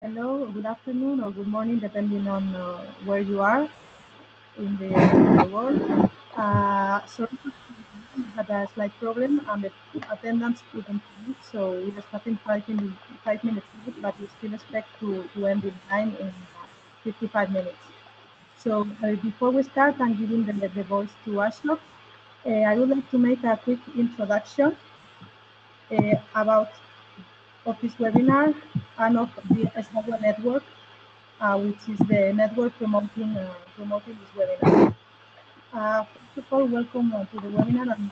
Hello, good afternoon, or good morning, depending on where you are in the world. Sorry, we had a slight problem and the attendance couldn't come, so we are starting 5 minutes late, but we still expect to end in time in 55 minutes. So before we start, I'm giving the voice to Ashok. I would like to make a quick introduction about of this webinar and of the EsAgua network, which is the network promoting this webinar. First of all, welcome to the webinar, and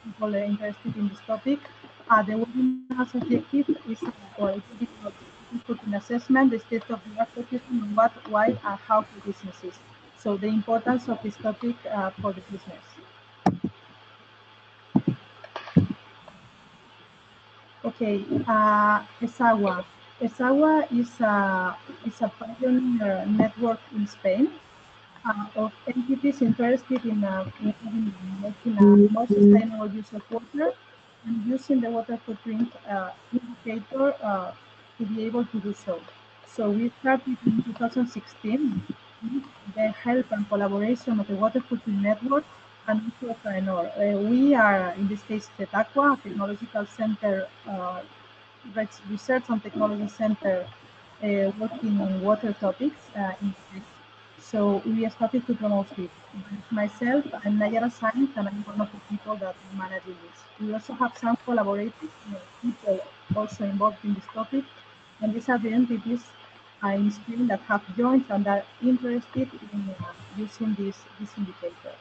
people interested in this topic. The webinar's objective is qualitative assessment, the state of the art focusing on what, why, and how for businesses. So the importance of this topic for the business. Okay, EsAgua. EsAgua is a pioneer network in Spain of entities interested in making a more sustainable use of water and using the water footprint indicator to be able to do so. So we started in 2016 with the help and collaboration of the Water Footprint Network and also of we are, in this case, EsAgua, a technological center, research and technology center working on water topics in Spain. So we started to promote it. Myself, I'm Nayara Sainz, and I'm one of the people that are managing this. We also have some collaborators, people also involved in this topic, and these are the entities in Spain that have joined and are interested in using this indicator.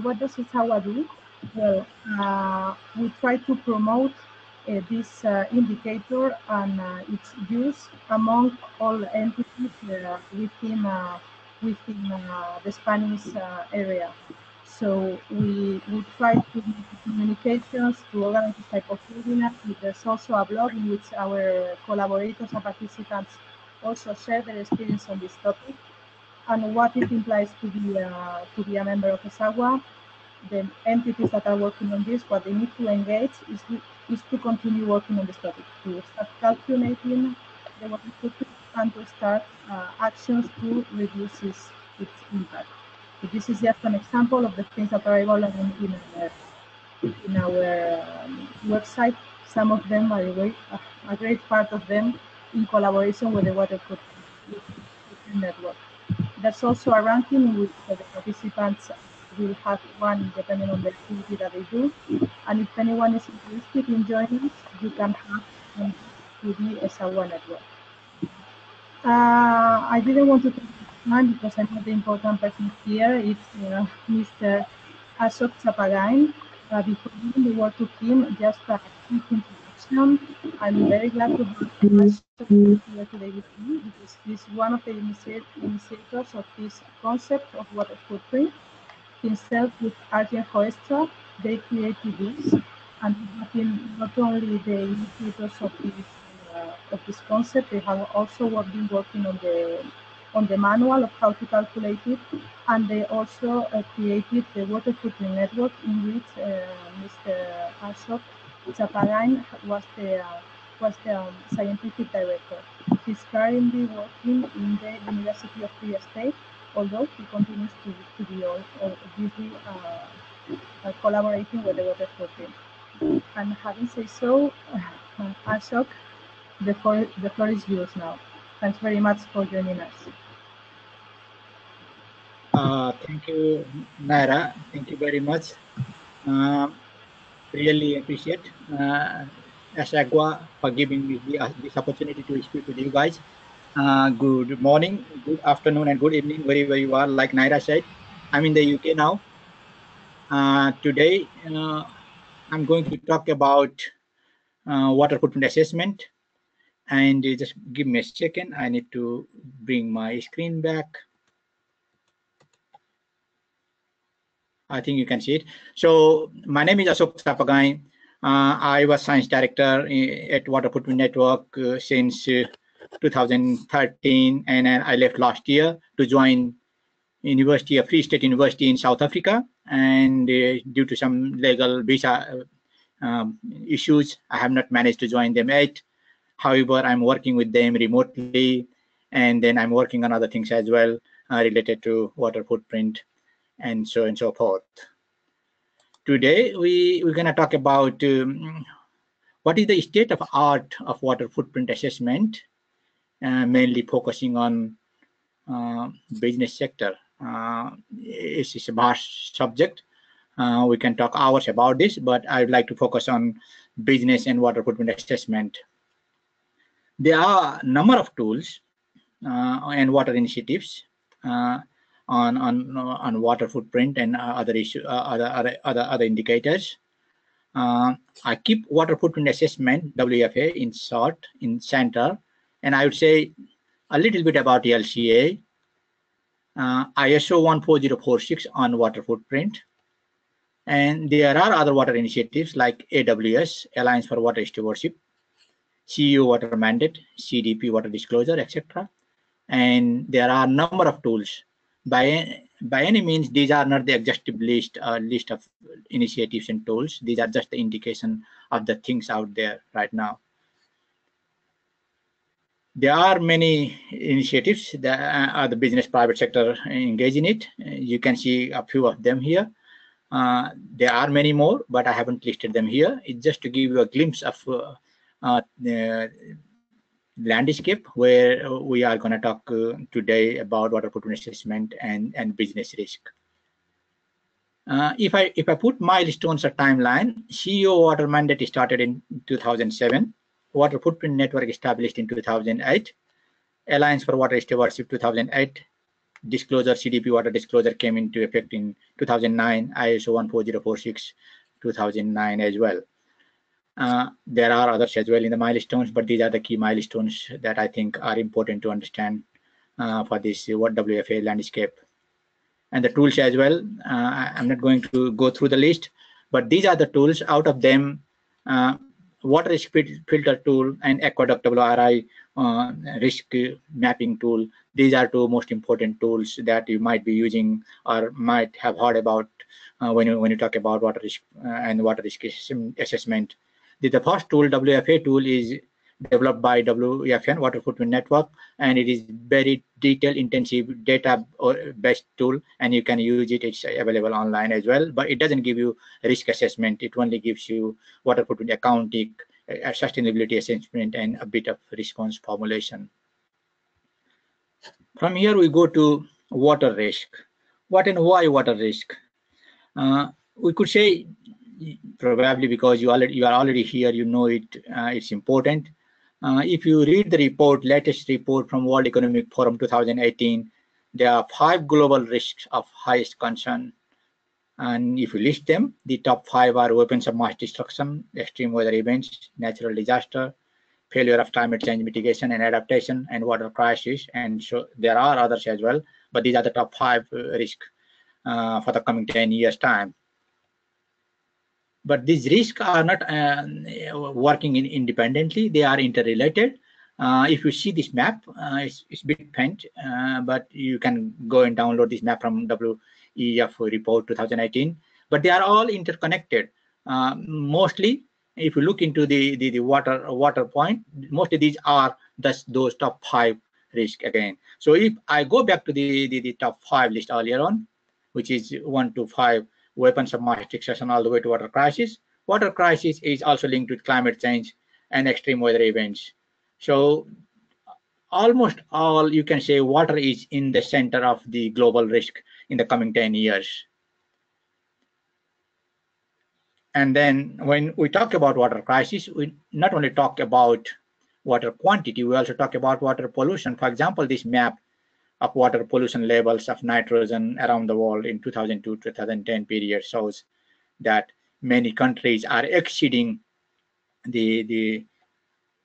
What does EsAgua do? Well, we try to promote this indicator and its use among all entities within the Spanish area. So we try to make communications to organize this type of webinars. There's also a blog in which our collaborators and participants also share their experience on this topic and what it implies to be a member of EsAgua. The entities that are working on this, what they need to engage is to continue working on this topic, to start calculating the water footprint and to start actions to reduce its impact. So this is just an example of the things that are available in our website. Some of them, by the way, a great part of them in collaboration with the Water Footprint Network. There's also a ranking in which the participants will have one depending on the activity that they do. And if anyone is interested in joining us, you can have to the EsAgua network. I didn't want to take time because I'm not the important person here. It's Mr. Ashok Chapagain. Before giving the word to him, just a quick introduction. I'm very glad to have Ashok here today with me because he's one of the initiators of this concept of water footprint. Himself with Arjen Hoestra, they created this, and they have been not only the initiators of this concept, they have also been working on the manual of how to calculate it, and they also created the Water Footprint Network, in which Mr. Ashok Chapagain was the scientific director. He's currently working in the University of Free State, although he continues to be obviously collaborating with the Water Footprint. And having said so, Ashok, the floor is yours now. Thanks very much for joining us. Thank you, Naira. Thank you very much. Really appreciate EsAgua for giving me this opportunity to speak with you guys. Good morning, good afternoon, and good evening, wherever you are. Like Naira said, I'm in the UK now. Today, I'm going to talk about water footprint assessment. And just give me a second. I need to bring my screen back. I think you can see it. So my name is Ashok Chapagain. I was science director at Water Footprint Network since 2013, and I left last year to join Free State University in South Africa. And due to some legal visa issues, I have not managed to join them yet. However, I'm working with them remotely, and then I'm working on other things as well related to water footprint and so forth. Today, we're going to talk about what is the state of art of water footprint assessment, mainly focusing on business sector. It's a vast subject. We can talk hours about this, but I'd like to focus on business and water footprint assessment. There are a number of tools and water initiatives on water footprint and other indicators. I keep water footprint assessment (WFA) in short in center, and I would say a little bit about LCA, ISO 14046 on water footprint, and there are other water initiatives like AWS, Alliance for Water Stewardship, CEO Water Mandate, CDP Water Disclosure, etc. And there are a number of tools. By any means, these are not the exhaustive list of initiatives and tools. These are just the indication of the things out there right now. There are many initiatives that the business private sector engage in it. You can see a few of them here. There are many more, but I haven't listed them here. It's just to give you a glimpse of the landscape where we are going to talk today about water footprint assessment and business risk. If I put milestones or timeline, CEO water mandate started in 2007, water footprint network established in 2008, Alliance for Water Stewardship 2008, disclosure CDP water disclosure came into effect in 2009, ISO 14046 2009 as well. There are others as well in the milestones, but these are the key milestones that I think are important to understand for this WFA landscape. And the tools as well. I'm not going to go through the list, but these are the tools. Out of them, water risk filter tool and aqueduct WRI risk mapping tool. These are two most important tools that you might be using or might have heard about when you talk about water risk and water risk assessment. The first tool, WFA tool, is developed by WFN, Water Footprint Network, and it is very detail-intensive data-based tool, and you can use it. It's available online as well, but it doesn't give you risk assessment. It only gives you water footprint accounting, sustainability assessment, and a bit of response formulation. From here, we go to water risk. What and why water risk? We could say, probably because you are already here, you know it. It's important. If you read the report, latest report from World Economic Forum 2018, there are 5 global risks of highest concern. And if you list them, the top 5 are weapons of mass destruction, extreme weather events, natural disaster, failure of climate change mitigation and adaptation, and water crisis. And so there are others as well, but these are the top 5 risks for the coming 10 years' time. But these risks are not working independently. They are interrelated. If you see this map, it's a bit faint, but you can go and download this map from WEF report 2018. But they are all interconnected. Mostly, if you look into the water point, mostly these are those top 5 risks again. So if I go back to the top 5 list earlier on, which is 1 to 5, weapons of mass destruction all the way to water crisis. Water crisis is also linked with climate change and extreme weather events. So almost all, you can say, water is in the center of the global risk in the coming 10 years. And then when we talk about water crisis, we not only talk about water quantity, we also talk about water pollution. For example, this map of water pollution levels of nitrogen around the world in 2002-2010 period shows that many countries are exceeding the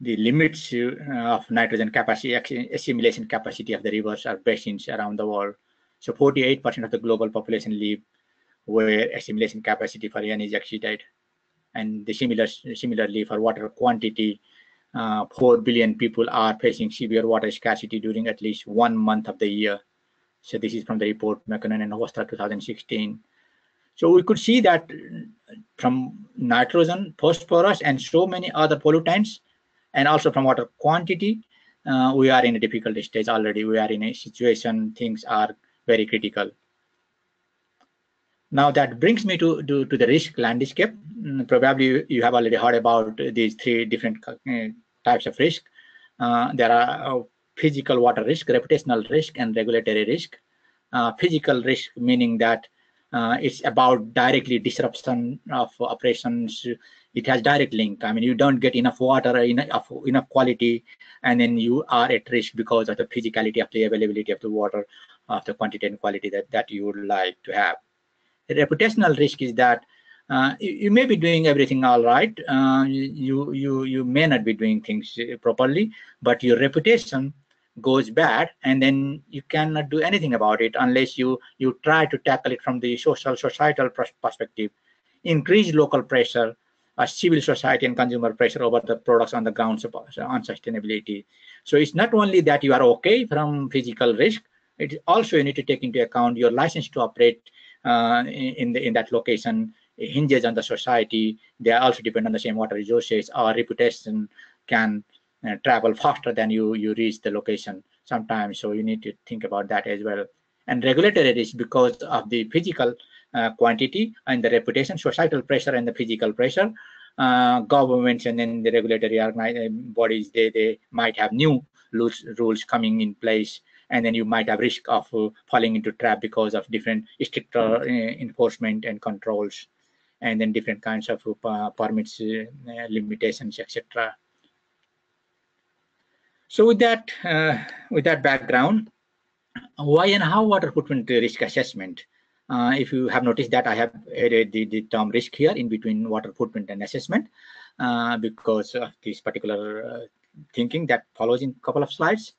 limits of nitrogen capacity, assimilation capacity of the rivers or basins around the world. So 48% of the global population live where assimilation capacity for N is exceeded. And similarly for water quantity, 4 billion people are facing severe water scarcity during at least 1 month of the year. So this is from the report McKinnon and Hosta 2016. So we could see that from nitrogen, phosphorus, and so many other pollutants, And also from water quantity, we are in a difficult stage already. We are in a situation, things are very critical. Now that brings me to the risk landscape. Probably you have already heard about these three different types of risk. There are physical water risk, reputational risk, and regulatory risk. Physical risk meaning that it's about directly disruption of operations. It has direct link. I mean, you don't get enough water, enough quality, and then you are at risk because of the physicality of the availability of the water, of the quantity and quality that you would like to have. The reputational risk is that you may be doing everything all right. You may not be doing things properly, but your reputation goes bad, and then you cannot do anything about it unless you try to tackle it from the societal perspective. Increase local pressure, civil society and consumer pressure over the products on the grounds of unsustainability. So it's not only that you are okay from physical risk, it also you need to take into account your license to operate in that location hinges on the society. They also depend on the same water resources. Our reputation can travel faster than you reach the location sometimes, so you need to think about that as well. And regulatory risk because of the physical quantity and the reputation, societal pressure and the physical pressure. Governments and then the regulatory bodies, they might have new rules coming in place, and then you might have risk of falling into trap because of different stricter enforcement and controls, and then different kinds of permits, limitations, etc. So with that background, why and how water footprint risk assessment? If you have noticed that I have added the term risk here in between water footprint and assessment because of this particular thinking that follows in a couple of slides.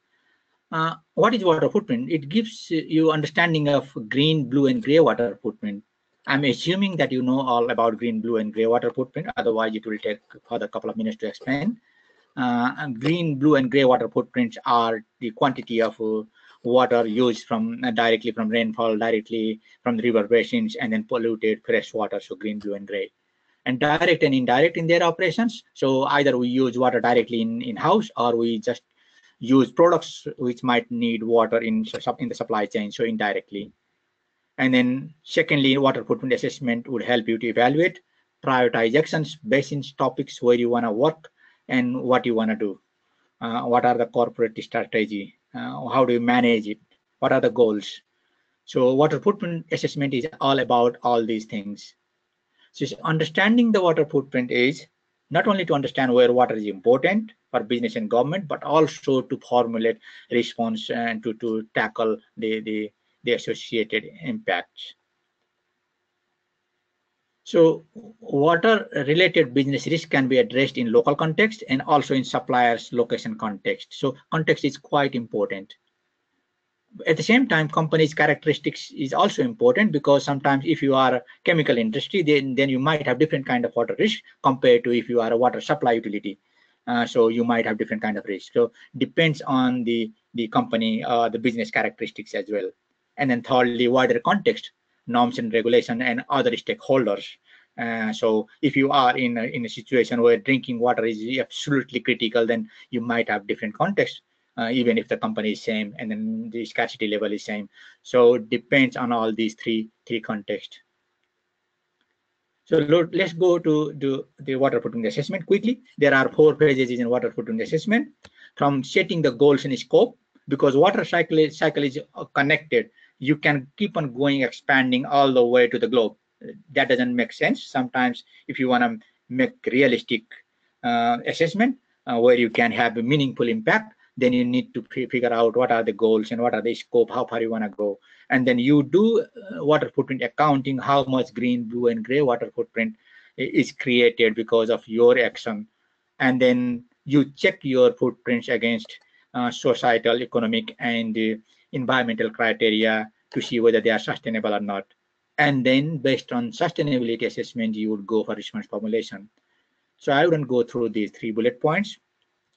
What is water footprint? It gives you understanding of green, blue, and gray water footprint. I'm assuming that you know all about green, blue, and gray water footprint. Otherwise, it will take further couple of minutes to explain. Green, blue, and gray water footprints are the quantity of water used from directly from rainfall, directly from the river basins, and then polluted fresh water. So green, blue, and gray. And direct and indirect in their operations. So either we use water directly in house, or we just use products which might need water in the supply chain, so indirectly. And then secondly, water footprint assessment would help you to evaluate, prioritize actions, basins, topics where you want to work and what you want to do. What are the corporate strategy? How do you manage it? What are the goals? So water footprint assessment is all about all these things. So understanding the water footprint is not only to understand where water is important for business and government, but also to formulate response and to tackle the associated impacts. So water-related business risk can be addressed in local context and also in suppliers' location context. So context is quite important. At the same time, companies' characteristics is also important, because sometimes if you are a chemical industry, then you might have different kind of water risk compared to if you are a water supply utility. So you might have different kind of risk. So depends on the company, the business characteristics as well. And then thirdly, wider context, norms and regulation and other stakeholders. So if you are in a situation where drinking water is absolutely critical, then you might have different context. Even if the company is same and then the scarcity level is same. So it depends on all these three contexts. So let's go to the water footprint assessment quickly. There are 4 phases in water footprint assessment, from setting the goals and scope, because water cycle is connected. You can keep on going, expanding all the way to the globe. That doesn't make sense. Sometimes if you want to make realistic assessment where you can have a meaningful impact, then you need to figure out what are the goals and what are the scope, how far you want to go. And then you do water footprint accounting, how much green, blue, and gray water footprint is created because of your action. And then you check your footprints against societal, economic, and environmental criteria to see whether they are sustainable or not. And then based on sustainability assessment, you would go for response formulation. So I wouldn't go through these 3 bullet points,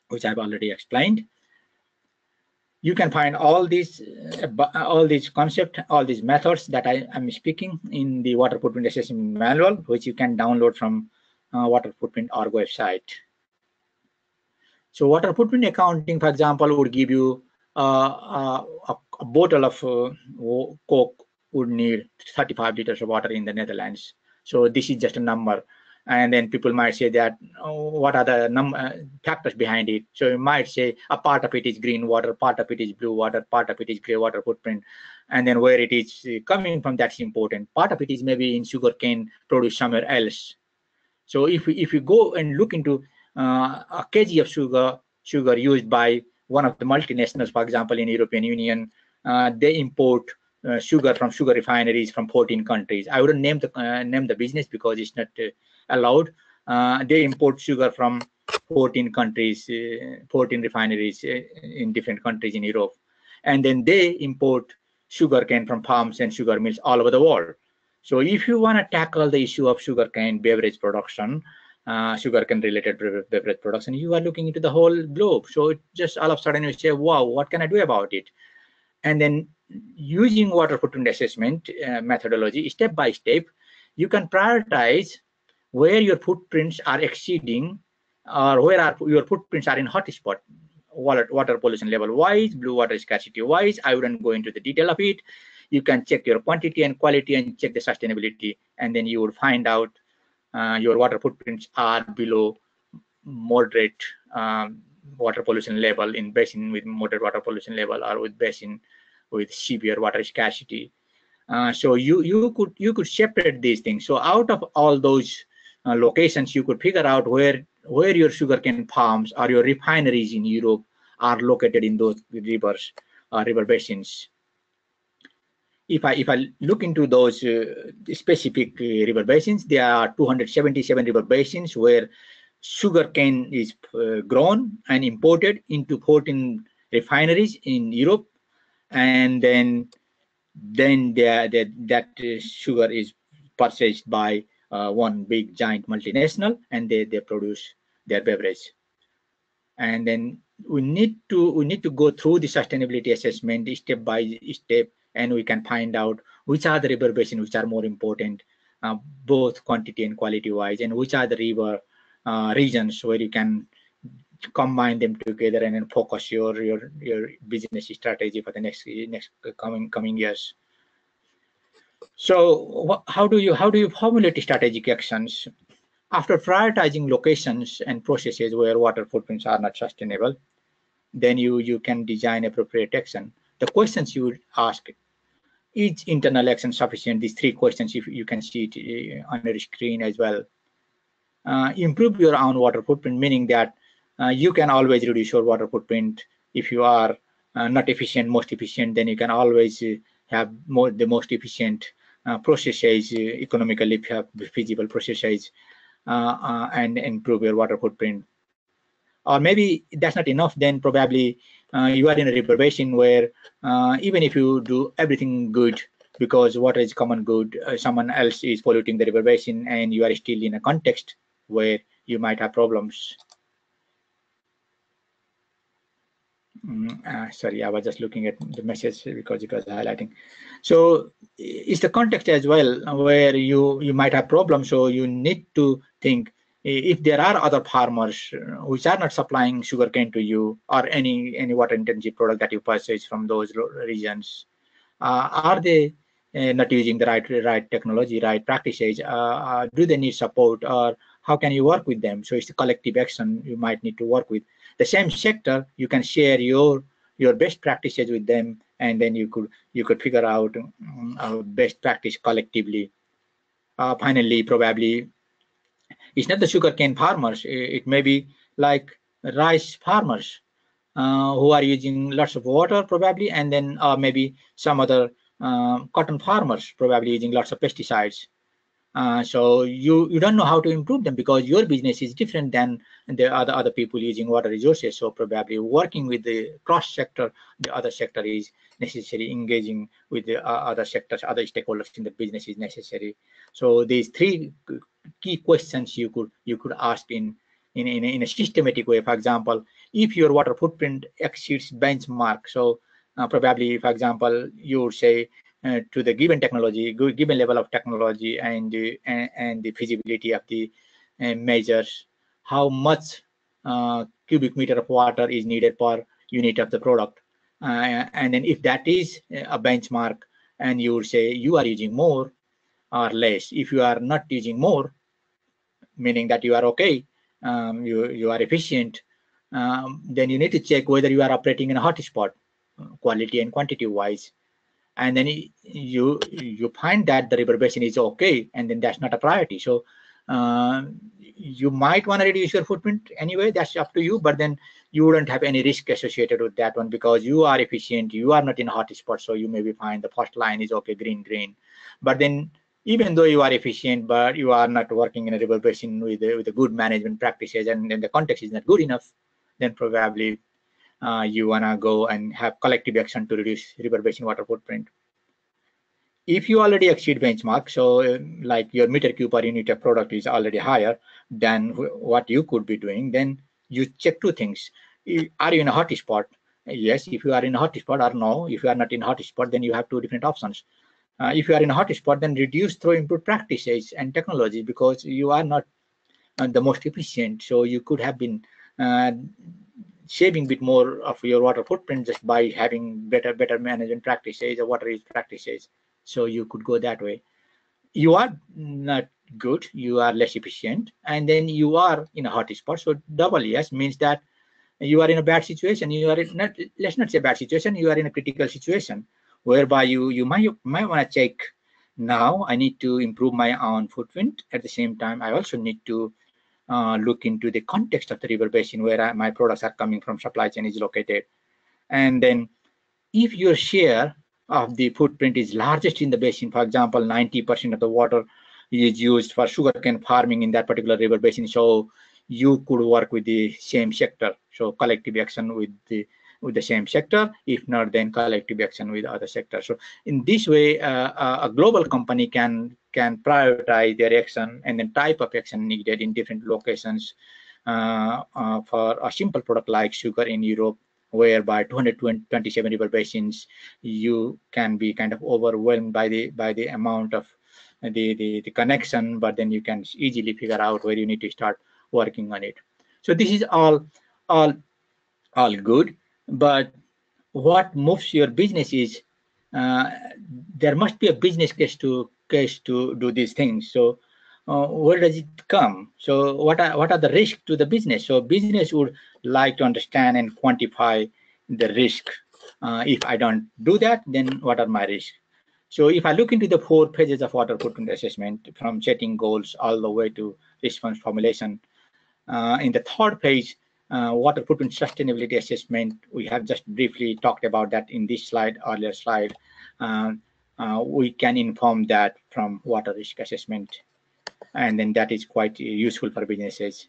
which I've already explained. You can find all these concepts, all these methods that I am speaking in the water footprint assessment manual, which you can download from water footprint.org website. So water footprint accounting, for example, would give you a bottle of Coke would need 35 liters of water in the Netherlands. So this is just a number. And then people might say that, what are the factors behind it? So you might say a part of it is green water, part of it is blue water, part of it is gray water footprint. And then where it is coming from, that's important. Part of it is maybe in sugarcane produced somewhere else. So if you go and look into a kg of sugar used by one of the multinationals, for example, in European Union, they import sugar from sugar refineries from 14 countries. I wouldn't name the business because it's not allowed. They import sugar from 14 countries, 14 refineries in different countries in Europe, and then they import sugarcane from farms and sugar mills all over the world. So if you want to tackle the issue of sugarcane beverage production, sugarcane related beverage production, you are looking into the whole globe. So it just all of a sudden you say, wow, what can I do about it? And then using water footprint assessment methodology, step by step, you can prioritize where your footprints are exceeding or where your footprints are in hotspot, water pollution level wise, blue water scarcity wise. I wouldn't go into the detail of it. You can check your quantity and quality and check the sustainability, and then you will find out your water footprints are below moderate water pollution level, in basin with moderate water pollution level, or with basin with severe water scarcity. So you could separate these things. So out of all those locations, you could figure out where your sugarcane farms or your refineries in Europe are located in those rivers, river basins. If I look into those specific river basins, there are 277 river basins where sugarcane is grown and imported into 14 refineries in Europe, and then that sugar is purchased by one big giant multinational, and they produce their beverage. And then we need to go through the sustainability assessment step by step, and we can find out which are the river basins which are more important, both quantity and quality wise, and which are the river regions where you can combine them together and then focus your business strategy for the next coming years. So how do you formulate strategic actions? After prioritizing locations and processes where water footprints are not sustainable, then you can design appropriate action. The questions you would ask: is internal action sufficient? These three questions, if you can see it on your screen as well. Improve your own water footprint, meaning that you can always reduce your water footprint. If you are not efficient, most efficient, then you can always have the most efficient processes, economically feasible processes, and improve your water footprint. Or maybe that's not enough, then probably you are in a river basin where even if you do everything good, because water is common good, someone else is polluting the river basin, and you are still in a context where you might have problems. Sorry, I was just looking at the message because it was highlighting. So it's the context as well where you might have problems. So you need to think, if there are other farmers which are not supplying sugarcane to you, or any water intensive product that you purchase from those regions, are they not using the right technology, right practices? Do they need support, or how can you work with them? So it's a collective action you might need to work with. The same sector, you can share your best practices with them, and then you could figure out best practice collectively. Finally, probably it's not the sugarcane farmers. It may be like rice farmers who are using lots of water probably, and then maybe some other cotton farmers probably using lots of pesticides. So you don't know how to improve them because your business is different than the other people using water resources. So probably working with the cross sector, the other sector is necessary. Engaging with the other sectors, other stakeholders in the business is necessary. So these three key questions you could ask in a systematic way. For example, if your water footprint exceeds benchmark, so probably, for example, you would say, to the given technology, given level of technology, and the feasibility of the measures, how much cubic meter of water is needed per unit of the product. And then if that is a benchmark, and you would say you are using more or less. If you are not using more, meaning that you are okay, you are efficient, then you need to check whether you are operating in a hotspot, quality and quantity wise. And then you find that the river basin is okay, and then that's not a priority. So you might want to reduce your footprint anyway, that's up to you, but then you wouldn't have any risk associated with that one because you are efficient, you are not in a hotspot. So you maybe find the first line is okay, green. But then even though you are efficient, but you are not working in a river basin with a good management practices, and then the context is not good enough, then probably you wanna go and have collective action to reduce river basin water footprint. If you already exceed benchmark, so like your meter cube per unit of product is already higher than what you could be doing, then you check two things. Are you in a hotspot? Yes, if you are in a hotspot, or no. If you are not in a hotspot, then you have two different options. If you are in a hotspot, then reduce through improved practices and technology, because you are not the most efficient. So you could have been saving a bit more of your water footprint just by having better management practices or water use practices. So you could go that way. You are not good, you are less efficient, and then you are in a hotspot. So double yes means that you are in a bad situation. You are in not, let's not say bad situation, you are in a critical situation, whereby you might want to check, now I need to improve my own footprint. At the same time, I also need to look into the context of the river basin where my products are coming from, supply chain is located. And then if your share of the footprint is largest in the basin, for example, 90% of the water is used for sugarcane farming in that particular river basin, so you could work with the same sector. So collective action with the same sector. If not, then collective action with other sectors. So in this way, a global company can prioritize their action and then type of action needed in different locations. For a simple product like sugar in Europe, whereby 227 river basins, you can be kind of overwhelmed by the amount of the connection, but then you can easily figure out where you need to start working on it. So this is all good, but what moves your business is there must be a business case to do these things. So where does it come? So what are the risks to the business? So business would like to understand and quantify the risk. If I don't do that, then what are my risks? So if I look into the 4 pages of water footprint assessment, from setting goals all the way to response formulation, in the 3rd page, water footprint sustainability assessment, we have just briefly talked about that in this slide, earlier slide. We can inform that from water risk assessment, and then that is quite useful for businesses.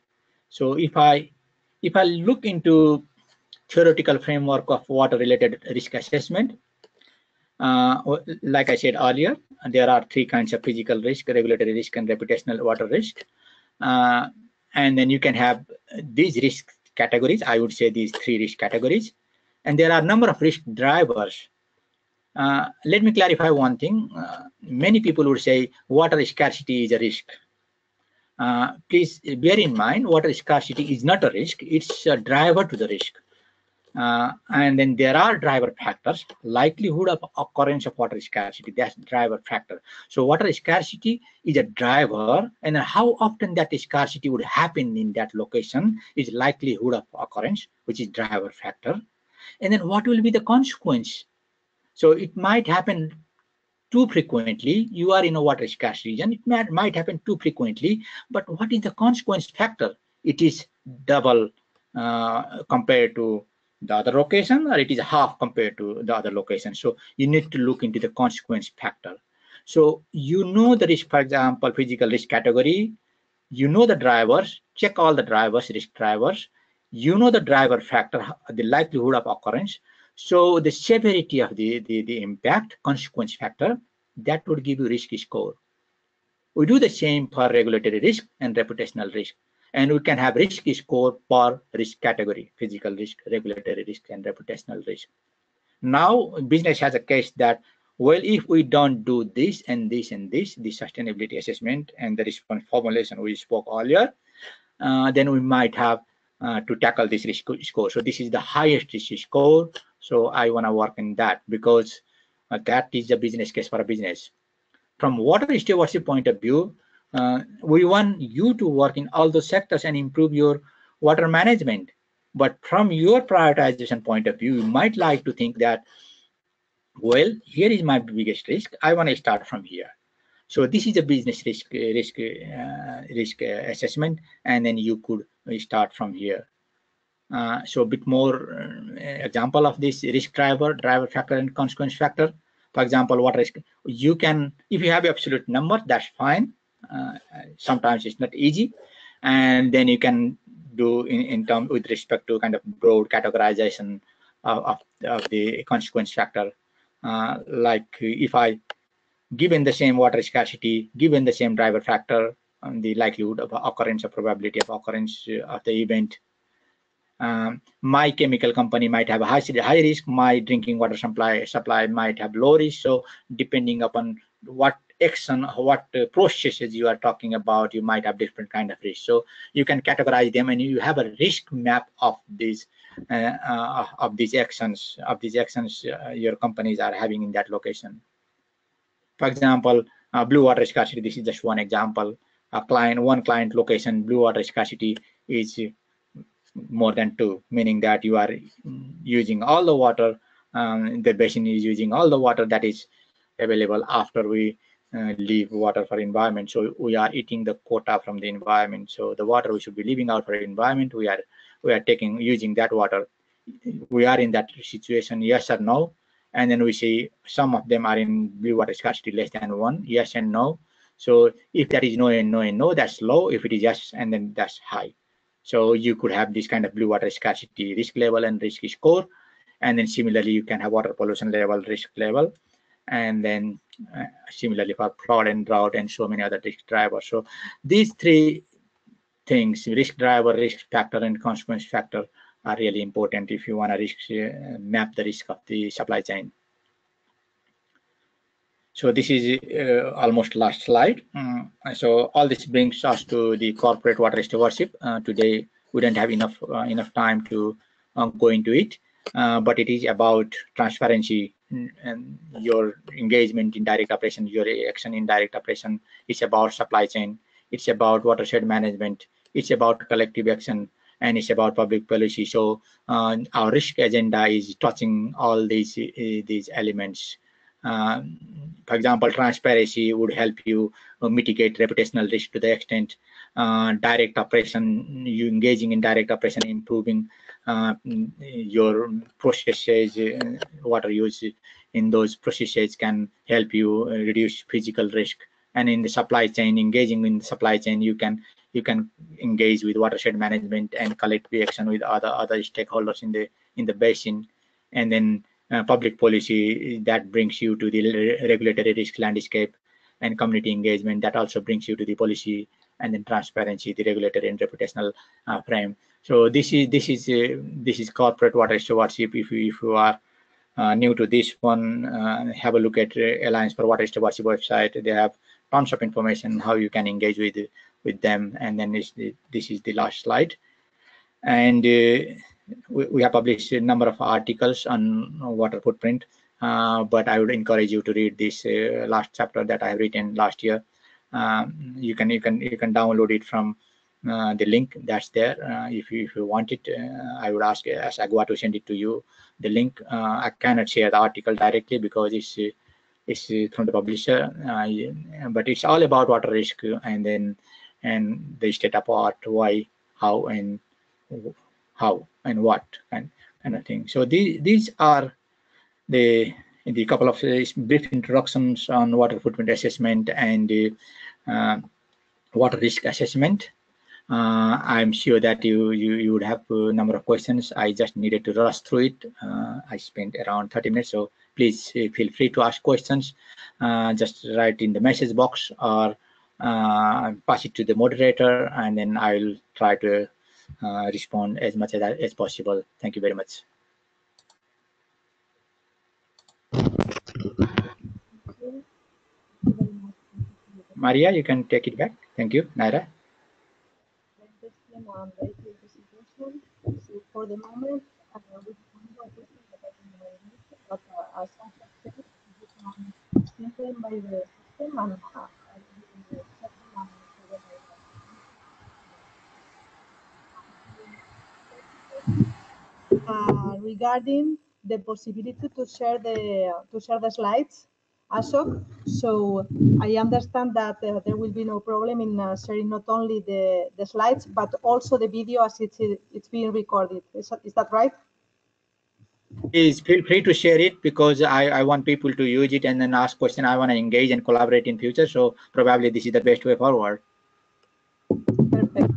So if I look into theoretical framework of water related risk assessment, like I said earlier, there are 3 kinds of: physical risk, regulatory risk, and reputational water risk. And then you can have these risk categories. I would say these 3 risk categories, and there are a number of risk drivers. Let me clarify one thing. Many people would say water scarcity is a risk. Please bear in mind, water scarcity is not a risk, it's a driver to the risk. And then there are driver factors: likelihood of occurrence of water scarcity, that's driver factor. So water scarcity is a driver, and how often that scarcity would happen in that location is likelihood of occurrence, which is driver factor. And then what will be the consequence? So it might happen too frequently. You are in a water scarce region, it might happen too frequently, but what is the consequence factor? It is double compared to the other location, or it is half compared to the other location. So you need to look into the consequence factor. So you know the risk, for example, physical risk category, you know the drivers, check all the drivers, risk drivers, you know the driver factor, the likelihood of occurrence. So the severity of the impact, consequence factor, that would give you risk score. We do the same for regulatory risk and reputational risk. And we can have risk score per risk category: physical risk, regulatory risk, and reputational risk. Now, business has a case that, well, if we don't do this and this and this, the sustainability assessment and the response formulation we spoke earlier, then we might have to tackle this risk score. So this is the highest risk score. So I want to work in that because that is the business case for a business. From water stewardship point of view, we want you to work in all those sectors and improve your water management. But from your prioritization point of view, you might like to think that, well, here is my biggest risk. I want to start from here. So this is a business risk assessment, and then you could start from here. So a bit more example of this risk driver factor, and consequence factor. For example, what risk you can, if you have absolute number, that's fine. Sometimes it's not easy, and then you can do in terms with respect to kind of broad categorization of the consequence factor. Like if I given the same water scarcity, given the same driver factor, the likelihood of occurrence or probability of occurrence of the event. My chemical company might have a high risk, my drinking water supply might have low risk. So depending upon what action, what processes you are talking about, you might have different kind of risk. So you can categorize them, and you have a risk map of these actions your companies are having in that location. For example, blue water scarcity. This is just one example. One client location, blue water scarcity is more than 2, meaning that you are using all the water, the basin is using all the water that is available after we leave water for environment. So we are eating the quota from the environment. So the water we should be leaving out for environment, we are using that water. We are in that situation, yes or no? And then we see some of them are in blue water scarcity less than 1, yes and no. So if that is no and no and no, that's low. If it is yes, and then that's high. So you could have this kind of blue water scarcity risk level and risk score. And then similarly, you can have water pollution level, risk level. And then similarly for flood and drought and so many other risk drivers. So these 3 things, risk driver, risk factor, and consequence factor, are really important if you want to map the risk of the supply chain. So this is almost last slide. So all this brings us to the corporate water stewardship. Today we don't have enough time to go into it, but it is about transparency and your engagement in direct operation, your action in direct operation. It's about supply chain. It's about watershed management. It's about collective action, and it's about public policy. So our risk agenda is touching all these elements. For example, transparency would help you mitigate reputational risk to the extent direct operation, you engaging in direct operation, improving your processes, water use in those processes can help you reduce physical risk. And in the supply chain, engaging in the supply chain, you can engage with watershed management and collective action with other stakeholders in the basin. And then public policy, that brings you to the regulatory risk landscape, and community engagement, that also brings you to the policy, and then transparency, the regulatory and reputational frame. So this is corporate water stewardship. If you are new to this one, have a look at Alliance for Water Stewardship website. They have tons of information how you can engage with them. And then this is the last slide. And we have published a number of articles on water footprint, but I would encourage you to read this last chapter that I have written last year. You can download it from the link that's there. If you want it, I would ask EsAgua to send it to you. The link, I cannot share the article directly because it's from the publisher, but it's all about water risk and the state of art, why, how and what kind of thing. So these are the couple of brief introductions on water footprint assessment and water risk assessment. I'm sure that you would have a number of questions. I just needed to rush through it. I spent around 30 minutes, so please feel free to ask questions. Just write in the message box or pass it to the moderator, and then I'll try to respond as much as possible. Thank you very much. Maria, you can take it back. Thank you. Naira. for the moment, we don't have questions regarding the meeting, but as I have said, you can simply by the system and you check them and regarding the possibility to share the slides, ASOC. So I understand that there will be no problem in sharing not only the slides but also the video as it's being recorded. Is that right? Please feel free to share it, because I want people to use it and then ask questions. I want to engage and collaborate in future. So probably this is the best way forward. Perfect.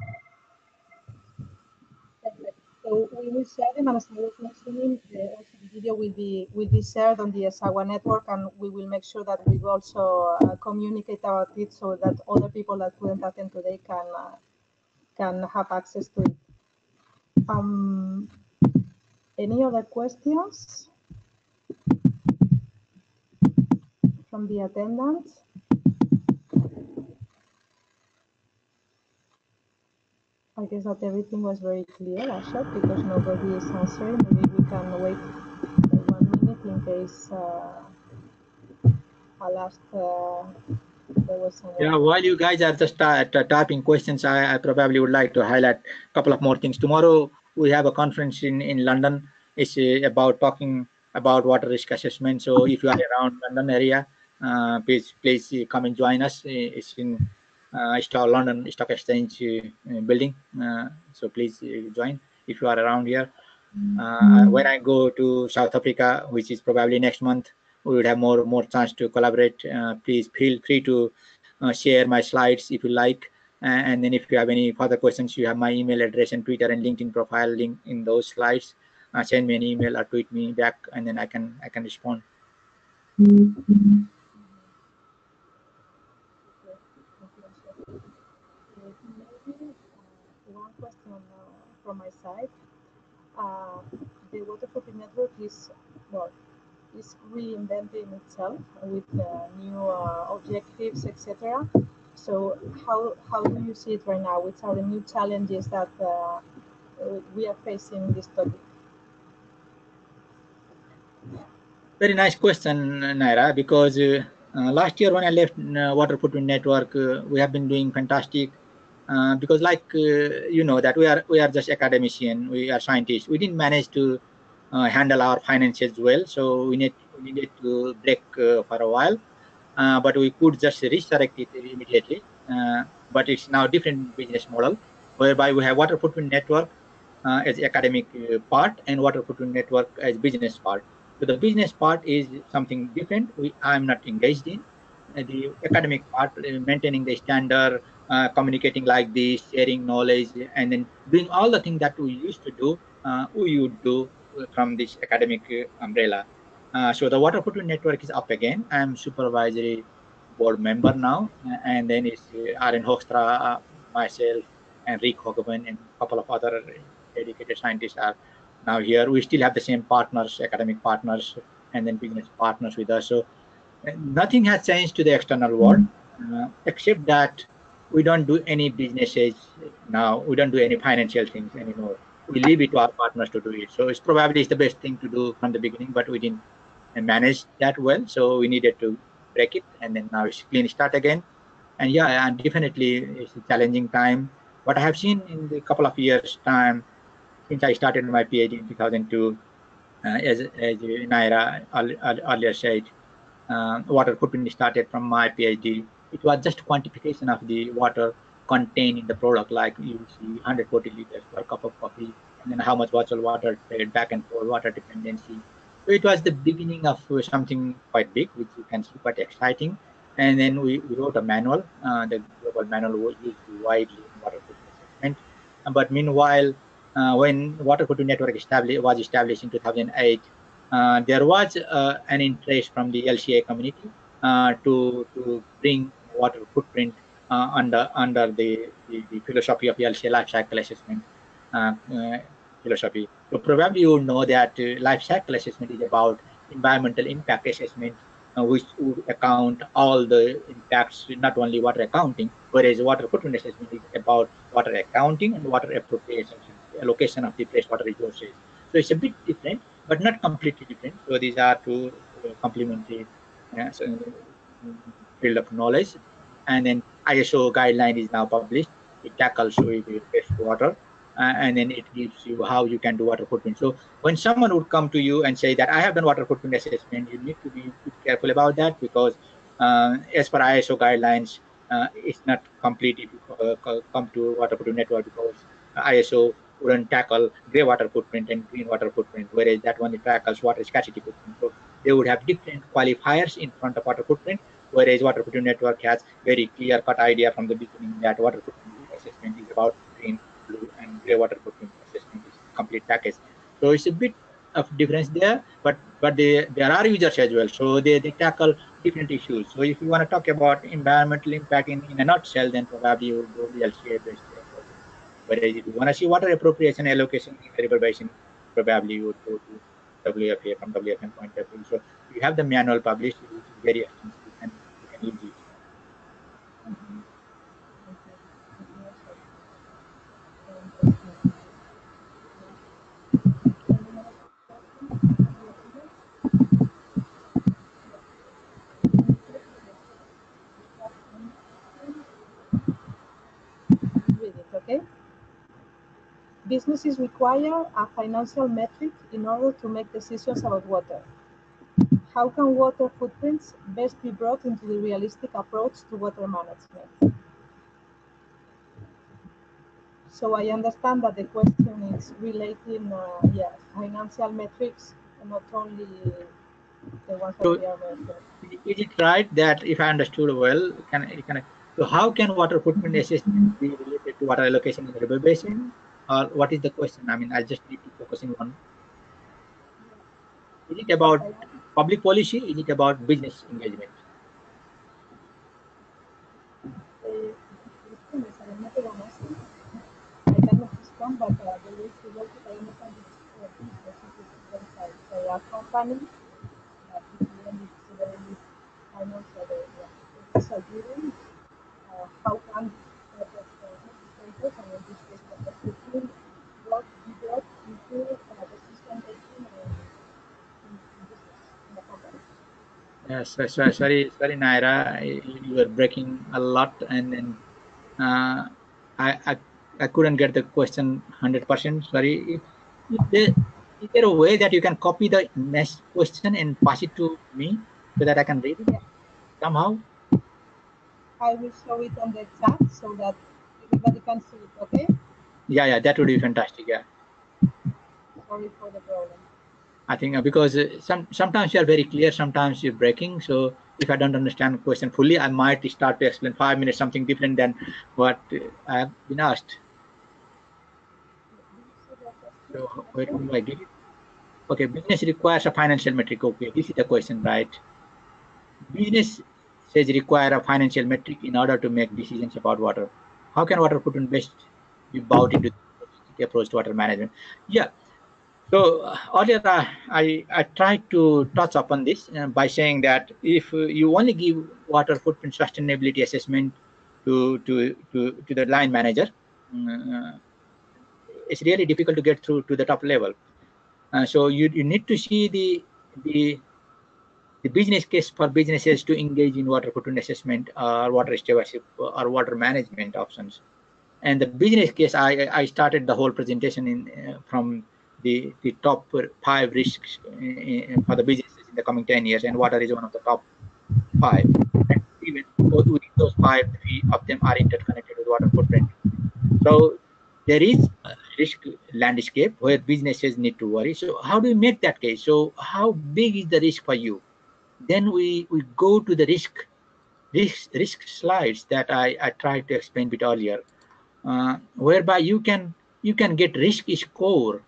So we will share them, and as I was mentioning, also the video will be shared on the EsAgua network, and we will make sure that we will also communicate about it so that other people that couldn't attend today can have access to it. Any other questions from the attendants? I guess that everything was very clear, Ashok, because nobody is answering. Maybe we can wait 1 minute in case I'll ask there was someone. Yeah, while you guys are just typing questions, I probably would like to highlight a couple of more things. Tomorrow we have a conference in London. It's about talking about water risk assessment. So if you are around London area, please come and join us. It's in London Stock Exchange building. So please join if you are around here. When I go to South Africa, which is probably next month, we would have more chance to collaborate. Please feel free to share my slides if you like, and then if you have any further questions, you have my email address and Twitter and LinkedIn profile link in those slides. Send me an email or tweet me back, and then I can respond. Maybe one question from my side. The water footprint network is reinventing itself with new objectives, etc. So how do you see it right now? Which are the new challenges that we are facing in this topic? Very nice question, Naira, because last year when I left Water Footprint Network, we have been doing fantastic. Because you know that we are just academician, we are scientists. We didn't manage to handle our finances well, so we needed to break for a while. But we could just resurrect it immediately. But it's now different business model, whereby we have Water Footprint Network as academic part and Water Footprint Network as business part. So the business part is something different. I'm not engaged in. The academic part, maintaining the standard, communicating like this, sharing knowledge, and then doing all the things that we used to do, we would do from this academic umbrella. So the Water Footprint Network is up again. I'm supervisory board member now, and then it's Aren Hoekstra, myself, and Rick Hogeman, and a couple of other dedicated scientists are now here. We still have the same partners, academic partners, and then business partners with us. So nothing has changed to the external world, except that we don't do any businesses now. We don't do any financial things anymore. We leave it to our partners to do it. So it's probably the best thing to do from the beginning, but we didn't manage that well. So we needed to break it, and then now it's clean start again. And yeah, and definitely it's a challenging time. What I have seen in the couple of years' time since I started my PhD in 2002, as Naira earlier said, water footprint started from my PhD. It was just quantification of the water contained in the product, like you see 140 liters per cup of coffee, and then how much bottled water trade, back and forth, water dependency. So it was the beginning of something quite big, which you can see quite exciting. And then we wrote a manual. The global manual was used widely in water footprint assessment. But meanwhile, when Water Footprint Network was established in 2008, there was an interest from the LCA community to bring water footprint under the philosophy of LCA life cycle assessment philosophy. So probably you know that life cycle assessment is about environmental impact assessment, which would account all the impacts, not only water accounting, whereas water footprint assessment is about water accounting and water appropriation allocation of the freshwater resources. So it's a bit different, but not completely different. So these are two complementary field of knowledge. And then ISO guideline is now published. It tackles with wastewater, and then it gives you how you can do water footprint. So when someone would come to you and say that I have done water footprint assessment, you need to be careful about that, because as per ISO guidelines, it's not complete if you come to water footprint network, because ISO wouldn't tackle grey water footprint and green water footprint, whereas that one tackles water scarcity footprint. So they would have different qualifiers in front of water footprint, whereas water footprint network has very clear-cut idea from the beginning that water footprint assessment is about green, blue, and grey water footprint assessment is complete package. So it's a bit of difference there, but there are users as well, so they tackle different issues. So if you want to talk about environmental impact in a nutshell, then probably you would go to LCA based approach. Whereas if you want to see water appropriation allocation in the river basin, probably you would go to WFA from WFM point of view. So you have the manual published, which is very extensive, and you can use it. Okay. Businesses require a financial metric in order to make decisions about water. How can water footprints best be brought into the realistic approach to water management? So I understand that the question is relating, financial metrics, not only the ones that we are mentioning. Is it right that, if I understood well, so how can water footprint assessment be related to water allocation in the river basin, or what is the question? I mean, I just need to focus in one. Is it about public policy? Is it about business engagement? I cannot respond, but the way to work it, I understand it's a company that is really financial, it's a given. How can the and in this case the system work into the system making in business in the company? Yes, sorry, Naira, you were breaking a lot, and then I couldn't get the question 100%. Sorry. Is there a way that you can copy the next question and pass it to me so that I can read it somehow? I will show it on the chat so that everybody can see it, okay? Yeah, that would be fantastic. Yeah. Sorry for the problem. I think because sometimes you are very clear, sometimes you're breaking. So if I don't understand the question fully, I might start to explain 5 minutes something different than what I have been asked. So where do I get it? Okay, business requires a financial metric. Okay, this is the question, right? Business says require a financial metric in order to make decisions about water. How can water footprint best be brought into the approach to water management? Yeah. So earlier I tried to touch upon this by saying that if you only give water footprint sustainability assessment to the line manager, it's really difficult to get through to the top level. So you need to see the business case for businesses to engage in water footprint assessment or water stewardship or water management options. And the business case, I started the whole presentation from the top 5 risks for the businesses in the coming 10 years, and water is one of the top 5. And even within those 5, 3 of them are interconnected with water footprint. So there is a risk landscape where businesses need to worry. So how do we make that case? So how big is the risk for you? Then we go to the risk slides that I tried to explain a bit earlier, whereby you can get risk score.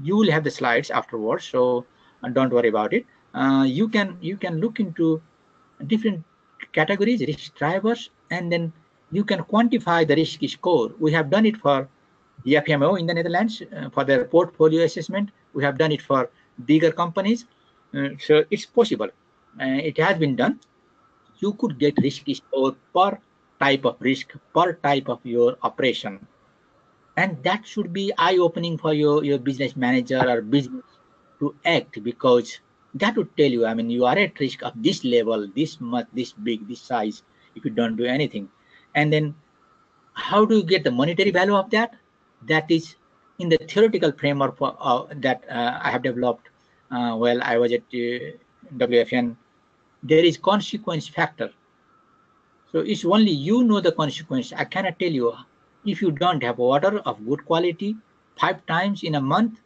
You will have the slides afterwards, so don't worry about it. You can look into different categories, risk drivers, and then you can quantify the risk score. We have done it for the FMO in the Netherlands for their portfolio assessment. We have done it for bigger companies. So it's possible. It has been done. You could get risk score per type of risk, per type of your operation. And that should be eye-opening for your business manager or business to act, because that would tell you, I mean, you are at risk of this level, this much, this big, this size, if you don't do anything. And then how do you get the monetary value of that? That is in the theoretical framework for, that I have developed while I was at WFN. There is consequence factor. So it's only you know the consequence. I cannot tell you. If you don't have water of good quality 5 times in a month,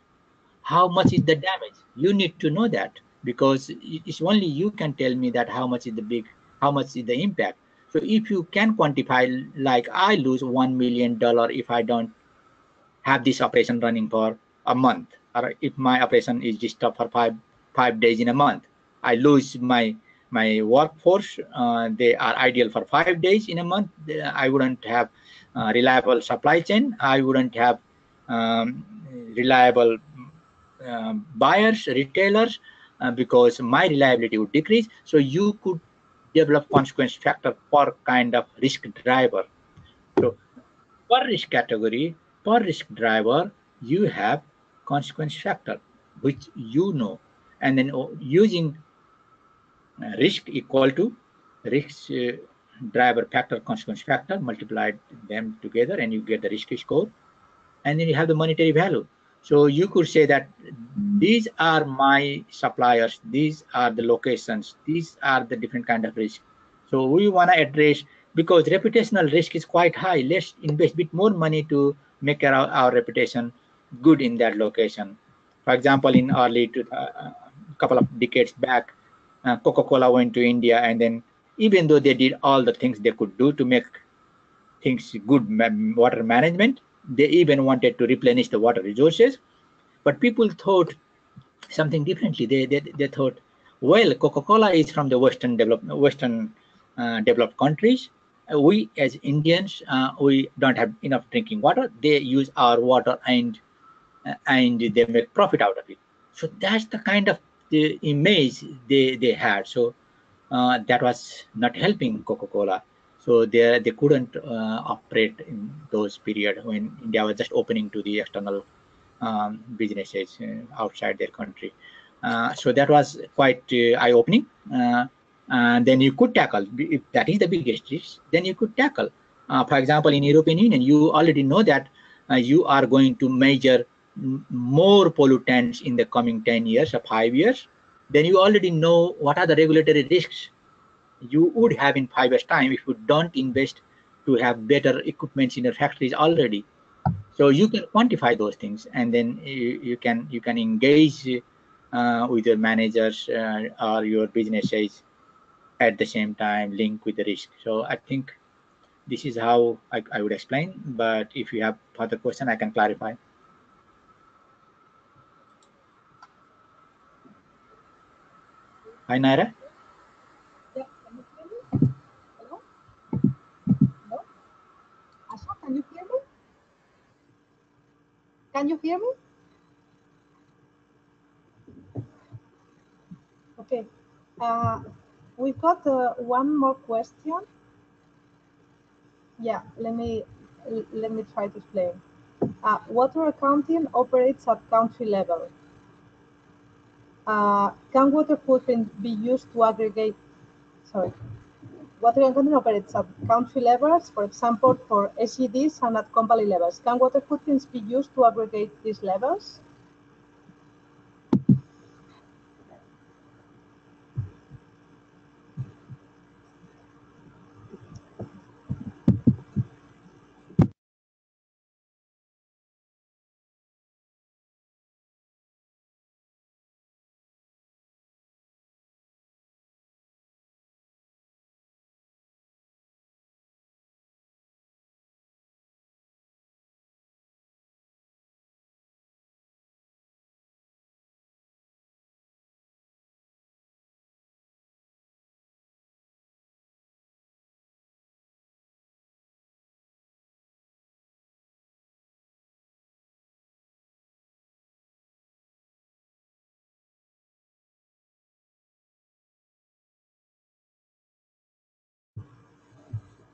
how much is the damage? You need to know that, because it's only you can tell me that how much is the big, how much is the impact. So if you can quantify, like I lose $1 million if I don't have this operation running for a month, or if my operation is disturbed for five days in a month, I lose my workforce. They are ideal for 5 days in a month. I wouldn't have reliable supply chain. I wouldn't have reliable buyers, retailers, because my reliability would decrease. So you could develop consequence factor per kind of risk driver. So per risk category, per risk driver, you have consequence factor, which you know, and then using risk equal to risk driver factor, consequence factor, multiply them together, and you get the risk score, and then you have the monetary value. So you could say that these are my suppliers, these are the locations, these are the different kind of risk. So we want to address, because reputational risk is quite high. Let's invest a bit more money to make our reputation good in that location. For example, in early couple of decades back, Coca-Cola went to India, and then even though they did all the things they could do to make things good, water management, they even wanted to replenish the water resources, but people thought something differently. They thought, well, Coca-Cola is from the Western developed countries. We as Indians, we don't have enough drinking water. They use our water, and they make profit out of it. So that's the kind of the image they had. So that was not helping Coca-Cola. So they couldn't operate in those periods when India was just opening to the external businesses outside their country. So that was quite eye-opening. And then you could tackle, if that is the biggest risk, then you could tackle. For example, in European Union, you already know that you are going to measure more pollutants in the coming 10 years or 5 years. Then you already know what are the regulatory risks you would have in 5 years' time if you don't invest to have better equipment in your factories already. So you can quantify those things, and then you can engage with your managers or your businesses at the same time, link with the risk. So I think this is how I would explain. But if you have further question, I can clarify. Hi, Naira. Yeah, can you hear me? Hello? Hello? Asha, can you hear me? Can you hear me? Okay. We've got one more question. Yeah, let me try to explain. Water accounting operates at country level. Can water footprint be used to aggregate? Sorry. Water accounting operates at country levels, for example, for SEDs and at company levels. Can water footprints be used to aggregate these levels?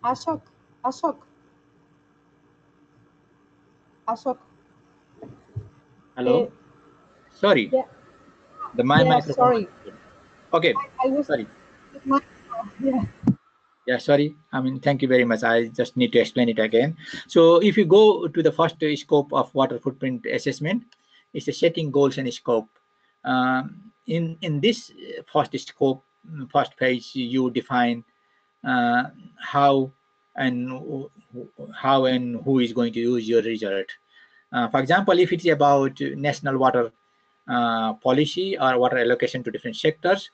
Ashok, Ashok. Hello. Sorry. Yeah. The microphone. Sorry. Okay. I was sorry. Yeah. Yeah, sorry. I mean, thank you very much. I just need to explain it again. So if you go to the first scope of water footprint assessment, it's a setting goals and scope. In this first scope, first page, you define how and who is going to use your result. For example, if it's about national water policy or water allocation to different sectors,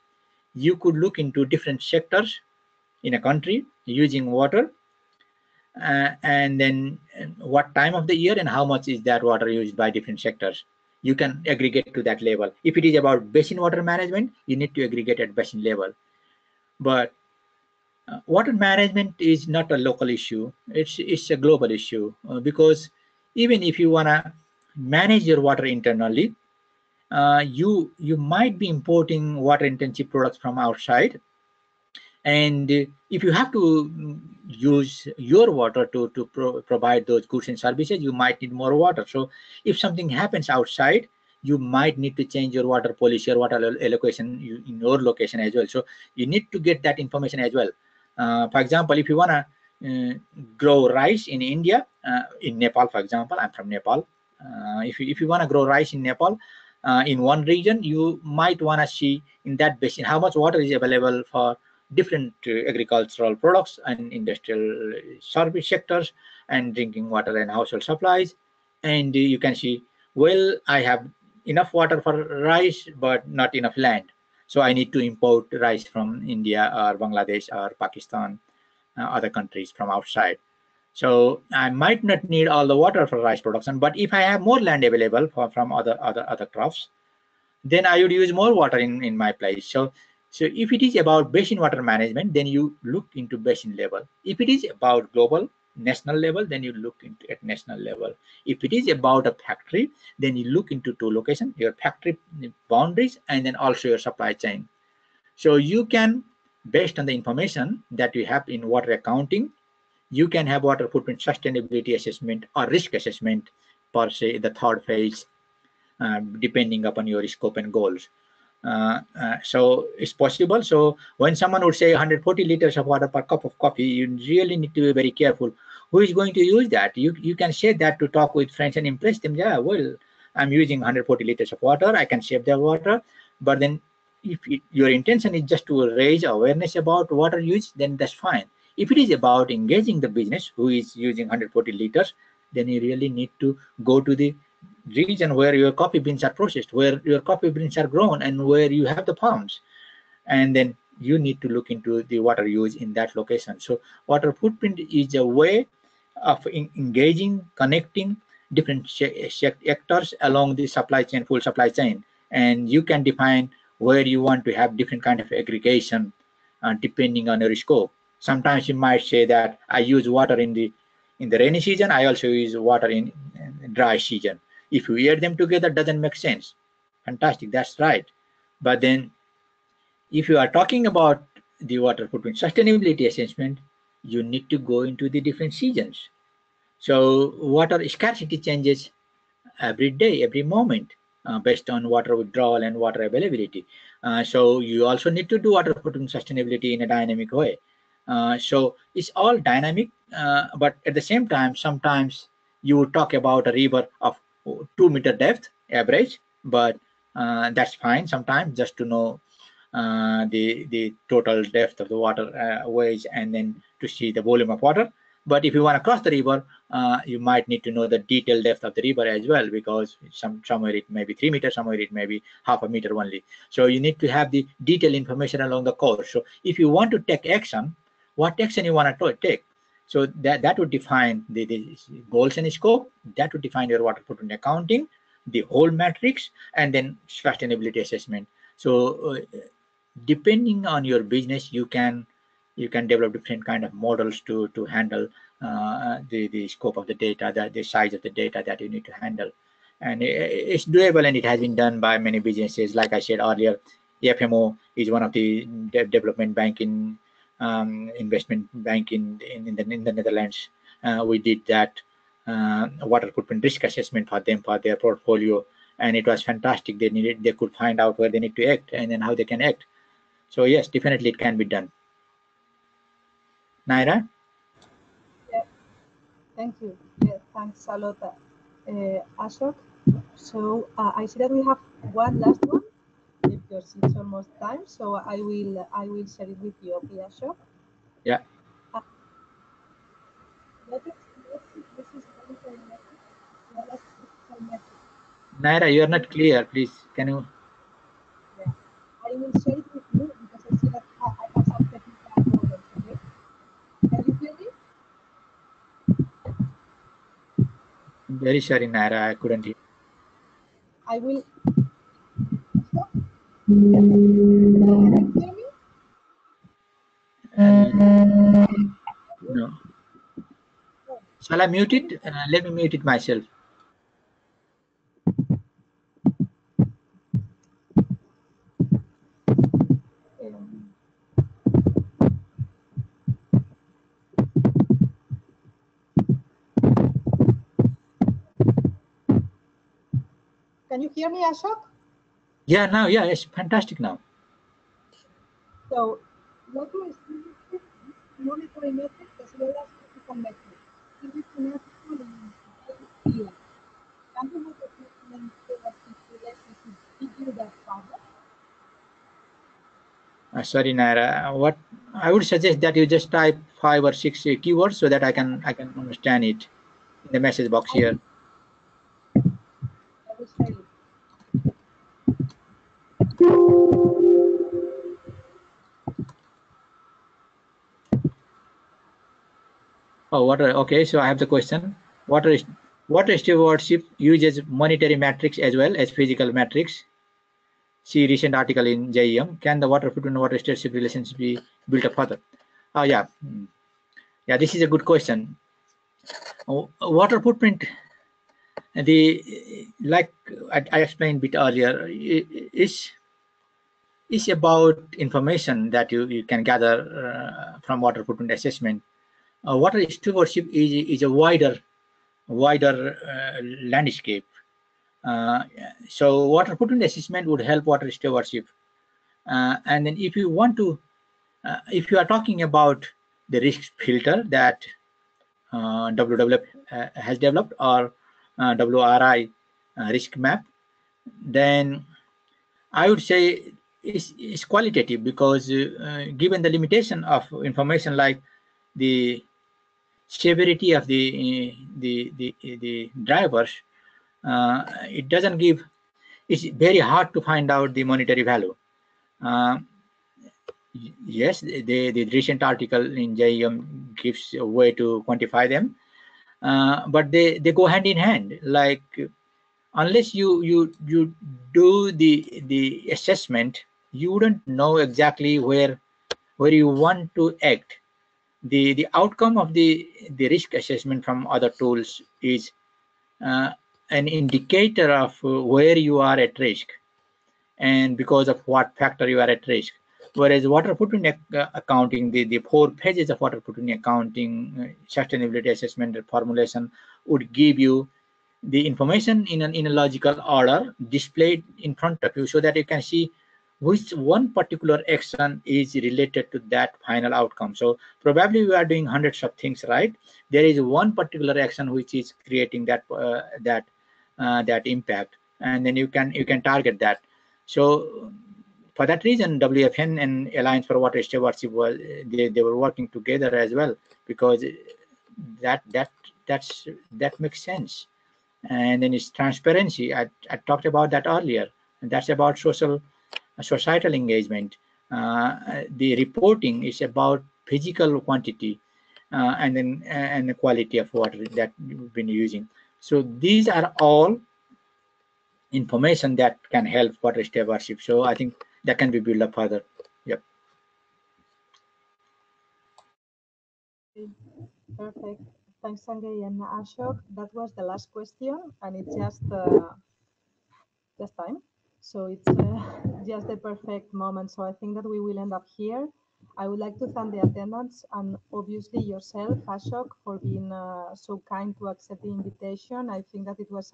you could look into different sectors in a country using water, and then what time of the year and how much is that water used by different sectors. You can aggregate to that level. If it is about basin water management, you need to aggregate at basin level. But water management is not a local issue. It's a global issue, because even if you want to manage your water internally, you might be importing water intensive products from outside, and if you have to use your water to provide those goods and services, you might need more water. So if something happens outside, you might need to change your water policy or water allocation in your location as well. So you need to get that information as well. For example, if you want to grow rice in India, in Nepal, for example, I'm from Nepal. If you want to grow rice in Nepal, in one region, you might want to see in that basin how much water is available for different agricultural products and industrial service sectors and drinking water and household supplies. And you can see, well, I have enough water for rice but not enough land, so I need to import rice from India or Bangladesh or Pakistan, other countries from outside. So I might not need all the water for rice production, but if I have more land available from other crops, then I would use more water in my place. So if it is about basin water management, then you look into basin level. If it is about global national level, then you look into at national level. If it is about a factory, then you look into two locations, your factory boundaries and then also your supply chain. So you can, based on the information that you have in water accounting, you can have water footprint sustainability assessment or risk assessment per se, the third phase, depending upon your scope and goals. So it's possible. So when someone would say 140 liters of water per cup of coffee, you really need to be very careful. Who is going to use that? You can say that to talk with friends and impress them. Yeah, well, I'm using 140 liters of water. I can save the water. But then if your intention is just to raise awareness about water use, then that's fine. If it is about engaging the business who is using 140 liters, then you really need to go to the region where your coffee beans are processed, where your coffee beans are grown, and where you have the farms. And then you need to look into the water use in that location. So water footprint is a way of engaging, connecting different actors along the supply chain, full supply chain. And you can define where you want to have different kind of aggregation depending on your scope. Sometimes you might say that I use water in the rainy season, I also use water in dry season. If you add them together, doesn't make sense. Fantastic, that's right. But then if you are talking about the water footprint sustainability assessment, you need to go into the different seasons. So water scarcity changes every day, every moment, based on water withdrawal and water availability. So you also need to do water footprint sustainability in a dynamic way. So it's all dynamic, but at the same time, sometimes you would talk about a river of 2-meter depth average, but that's fine sometimes, just to know the total depth of the water waves, and then to see the volume of water. But if you want to cross the river, you might need to know the detailed depth of the river as well, because somewhere it may be 3 meters, somewhere it may be half a meter only. So you need to have the detailed information along the course. So if you want to take action, what action you want to take? So that would define the goals and scope. That would define your water footprint accounting, the whole matrix, and then sustainability assessment. So depending on your business, you can develop different kind of models to handle the scope of the data, the size of the data that you need to handle. And it's doable, and it has been done by many businesses. Like I said earlier, FMO is one of the development bank in investment bank in the Netherlands. We did that water footprint risk assessment for them for their portfolio, and it was fantastic. They could find out where they need to act and then how they can act. So yes, definitely it can be done. Naira? Yeah. Thank you. Yeah, thanks a lot, Ashok. So I see that we have one last one because it's almost time. So I will share it with you, okay, Ashok? Yeah. Naira, you are not clear. Please, can you? Yeah, I will share it with you because I see that I have some technical problems. Okay, can you hear me? Very sorry, Naira, I couldn't hear. I will. Can you hear me? No. Shall I mute it? Let me mute it myself. Can you hear me, Ashok? Yeah, now, yeah, it's fantastic now. So, what is monetary metrics as well as physical metrics? This is an article in here. Can you make a statement related to figure that further? Sorry, Naira. What I would suggest that you just type 5 or 6 keywords so that I can understand it in the message box here. I will share it. Oh, okay, so I have the question. Water stewardship uses monetary metrics as well as physical metrics. See recent article in JEM. Can the water footprint and water stewardship relations be built up further? Oh, yeah. Yeah, this is a good question. Water footprint, like I explained a bit earlier, is about information that you can gather from water footprint assessment. Water stewardship is a wider landscape. So water footprint assessment would help water stewardship. And then if you want to, if you are talking about the risk filter that WWF has developed, or WRI risk map, then I would say it's qualitative, because given the limitation of information like the severity of the drivers, it doesn't give. It's very hard to find out the monetary value. Yes, the recent article in JEM gives a way to quantify them, but they go hand in hand. Like, unless you do the assessment, you wouldn't know exactly where you want to act. The outcome of the risk assessment from other tools is an indicator of where you are at risk and because of what factor you are at risk. Whereas water footprint accounting, the 4 pages of water footprint accounting, sustainability assessment formulation would give you the information in a logical order displayed in front of you, so that you can see which one particular action is related to that final outcome. So probably we are doing hundreds of things, right? There is one particular action which is creating that that impact, and then you can target that. So for that reason, WFN and Alliance for Water Stewardship they were working together as well, because that makes sense. And then it's transparency. I talked about that earlier, and that's about societal engagement. The reporting is about physical quantity, and then and the quality of water that we've been using. So these are all information that can help water stewardship. So I think that can be built up further. Yep. Perfect. Thanks, Sanjay and Ashok. That was the last question, and it's just time. So it's just the perfect moment. So I think that we will end up here. I would like to thank the attendants and obviously yourself, Ashok, for being so kind to accept the invitation. I think that it was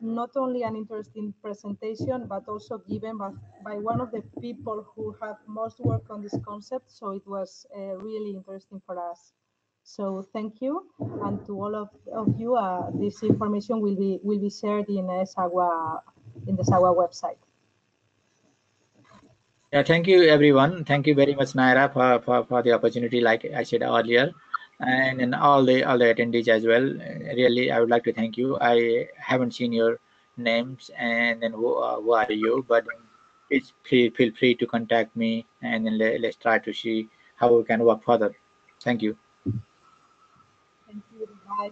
not only an interesting presentation, but also given by one of the people who have most work on this concept. So it was really interesting for us. So thank you, and to all of you, this information will be shared in EsAgua, in the EsAgua website. Yeah, thank you everyone. Thank you very much, Naira, for the opportunity, like I said earlier, and all the attendees as well. Really, I would like to thank you. I haven't seen your names and then who are you, but please feel free to contact me, and then let's try to see how we can work further. Thank you. Thank you. Bye.